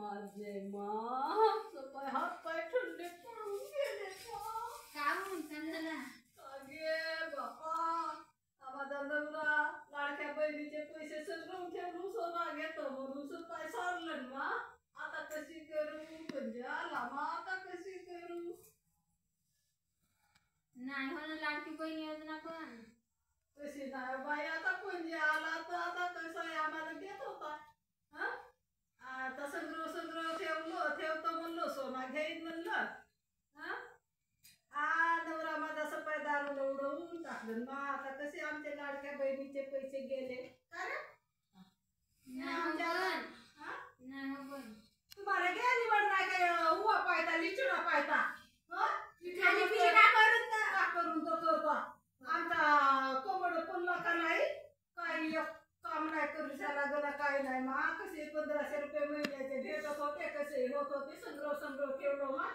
माझे पाय हात पाय ठंडे पडून गेले काय म्हणून झालं अगे बापा माझा नवरा लाडक्या बहिणीचे पैसे सगळं ठेवून सोना घेतो म्हणून पाय सारलं मा आता कशी करू म्हणजे आला मा आता कशी करू नाही म्हणून लाडकी बहीण योजना पण कशी नाही बाई आता म्हणजे आला तर आता कसं आहे आम्हाला घेत होता हा आता सगळं ठेवतो म्हणलो सोना घेईन म्हणलं हा नवरा माझा सपाय दारूला उडवून टाकलं ना आता कसे आमच्या लाडक्या बहिणीचे पैसे गेले तुम्हाला घ्या निवड नाही काय उवा पायता लिचुडा पायता करून तो करतो आमचा कोमड पुन्हा का नाही काही काम नाही करू झाला गला काही नाही मा कसे 1500 रुपये महिन्याचे भेटत होते कसे होत होते संग्रह ठेवलो मा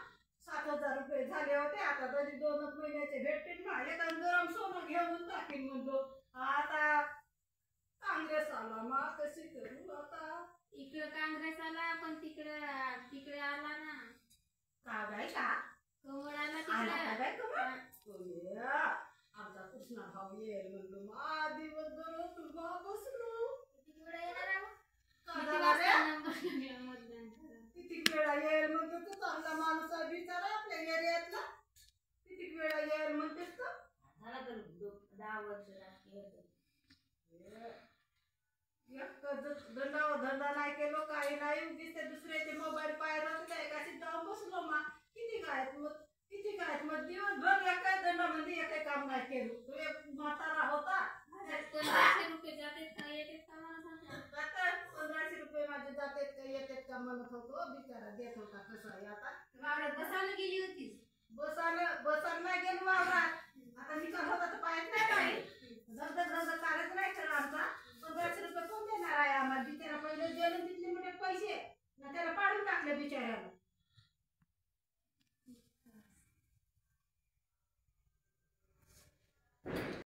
7000 रुपये झाले होते आता तरी 2 महिन्याचे भेटतील ना एका गरम सोनं घेऊन टाकीन म्हणतो आता काँग्रेस आला मा कशी करू आता इकडे काँग्रेस आला पण तिकडे आला ना का बाई का कमळ आला तिकडे आमचा कृष्णा भाऊ येईल म्हणलो मा दिवसभर तुला बसलो किती वेळा येईल म्हणजे तू चांगला माणूस आहे बिचारा आपल्या एरियातला किती वेळा येईल म्हणतेस तर झाला तर 10 वर्ष धंदा नाही केलो काही नाही उगीच ते दुसऱ्याचे मोबाईल पाहिलं एकाशी जाऊन बसलो मा किती काय मग दिवसभर एका दंडामध्ये एका काम नाही केलं तो एक म्हातारा होता 1500 रुपये जाते का येते का मला सांगा 1500 रुपये माझे जाते का येते का म्हणत होतो बिचारा देत होता कसं आहे आता वावरात बसायला गेली होतीस बसायला नाही गेलो वावरात आता मी होता तर पाहत नाही धंदा चालत नाही खरं आमचा 1500 रुपये कोण देणार आहे आम्हाला बिचारा पहिले गेले तिथले मोठे पैसे ना त्याला पाडून टाकले बिचाऱ्याला